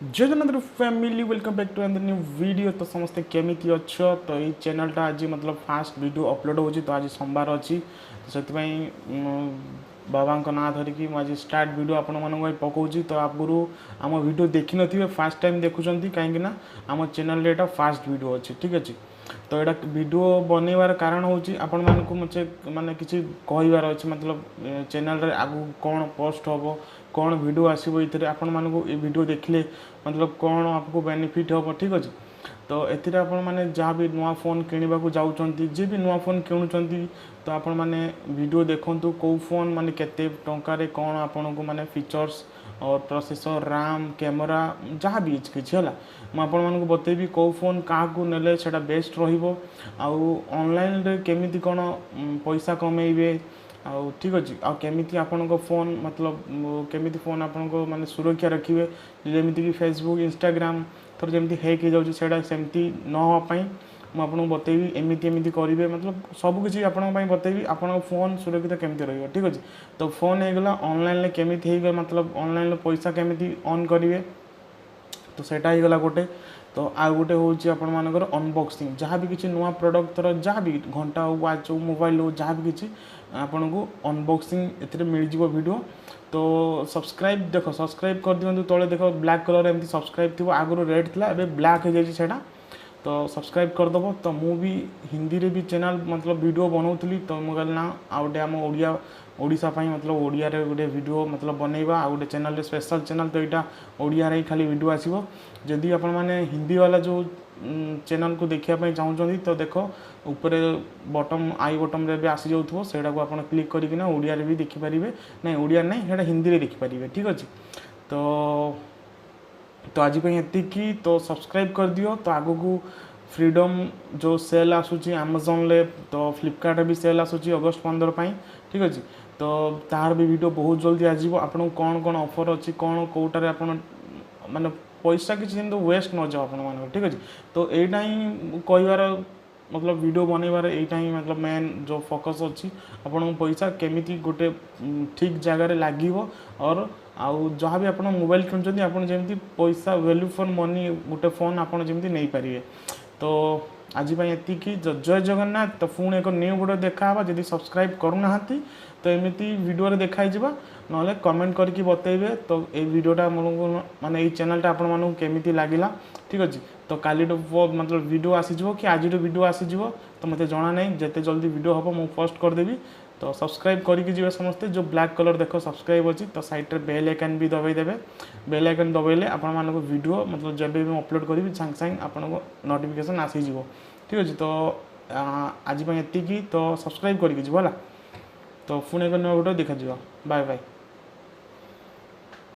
जय Jagannath family welcome back to another new video. तो समस्ते केमिति अच्छ तो ये चैनलटा आज मतलब फास्ट वीडियो अपलोड होची। तो आज सोमवार अच्छी तो से बाबा ना धरिकी आज स्टार्ट वीडियो आपण मानक पकाउची। तो आगुरी आम वीडियो देखी नथिबे फास्ट टाइम देखुंत कहीं आम चैनल एटा फास्ट वीडियो अच्छी ठीक अच्छे। तो यहाँ वीडियो बनइबार कारण हूँ आपण मानक मुझे माने किसी कहबार अच्छे मतलब चैनल आगु कौन पोस्ट हम कौन वीडियो आसो ये आपण मानक ये वीडियो देखले मतलब कौन आपको बेनिफिट हम ठीक अच्छे। तो ये आपण मैंने जहाँ भी नुआ फोन किणवा जाऊँच जी भी नुआ फोन किणुंट तो आपण मैंने वीडियो देखूँ कौ फोन माने केते टंकार कौन आपन को माने फीचर्स और प्रोसेसर रैम कैमरा जहाँ भी किसी है मुझे बतेबी कौ फोन क्या नेले सेटा बेस्ट ऑनलाइन रे केमिति कौन पैसा कमेबे आउ ठीक अच्छे आउ केमिति आपन फोन मतलब केमिति फोन आपन को माने सुरक्षा रखिए जमीती कि फेसबुक इंस्टाग्राम थर जमी हैक हो जाऊँगी सेटा सेमती न होपाई मुझे बतेबी एमती एमती करेंगे मतलब सबकि आपंपाई बतेबी आप फोन सुरक्षित केमती रही ठीक अच्छे। तो फोन होगला ऑनलाइन केमिति होगा मतलब ऑनलाइन पैसा केमिति ऑन करेंगे तो सेटा होगला गोटे। तो आउ गोटे हूँ आपर अनबॉक्सिंग जहाँ भी किसी नुआ प्रोडक्ट तर जहाँ भी घंटा हो वाच हो मोबाइल हो जहाँ भी किसी आपन को अनबॉक्सिंग ए मिल जाव वीडियो। तो सब्सक्राइब देख सब्सक्राइब कर दिखाँ तले देख ब्लैक कलर एमती सब्सक्राइब थी आगुरी रेड थी ए ब्लैक हो जाए तो सब्सक्राइब करदेव। तो मु भी हिंदी रे भी चैनल मतलब वीडियो बनाऊली तो मुझे ना आउटे आम ओडिया ओडिशा मतलब ओडिया रे गोटे वीडियो मतलब बनइबा आ गोटे चैनल स्पेशल चैनल तो यहाँ ओडिया रे खाली वीडियो आसीबो। जदि आपण माने हिंदी वाला जो चैनल को देखापी चाहूँगी तो देख ऊपर बटम आई बटम रे भी आसी जाऊँ से आप क्लिक करना ओडिया रे भी देखिपारे ना ओडिया नहीं है हिंदी रे देखिपारे ठीक अच्छे। तो आज ये तो सब्सक्राइब कर दियो। तो आगो को फ्रीडम जो सेल आसूची अमेजन ले तो फ्लिपकार्ट भी सेल आसूची अगस्त 15 पाई ठीक अच्छे। तो तार भी वीडियो बहुत जल्दी आजीव आपन कौन कौन ऑफर अच्छी कौन कौटार आप माने पैसा किसी वेस्ट न जाओ आप ठीक अच्छे। तो यहाँ ही कहबार मतलब वीडियो बनइबार यहाँ ही मतलब मेन जो फोकस अच्छी आपन पैसा केमिति गोटे ठीक जगार लगे और आउ जहाँ भी आप मोबाइल किणुंट आप जमी पैसा वैल्यू फॉर मनी गोटे फोन आपड़ जमी नहीं पारे। तो आज ये जय जगन्नाथ। तो पुणी एक न्यू वीडियो देखा जदि सब्सक्राइब करूना तो एमती वीडियो देखाई ना कमेंट करके बतेबे। तो ये वीडियोटा माने ये चैनलटा आपण मानू केमिति लागिला ठीक अच्छे। तो काली मतलब वीडियो आसीजो कि आज वीडियो आसीजो तो मत जना नहीं जिते जल्दी वीडियो हम मुझे पोस्ट करदेवी। तो सब्सक्राइब करके जी समस्ते जो ब्लैक कलर देख सब्सक्राइब अच्छी तो साइड में बेल आइकन भी दबाई देवे बेल आइकन दबाइले आपण मानक वीडियो मतलब जब भी अपलोड करी सांगे सांगे आपको नोटिफिकेशन आसीज ठीक अच्छे। तो आज ये तो सब्सक्राइब करके जी है। तो पुणी एक वीडियो देखा बाय बाय।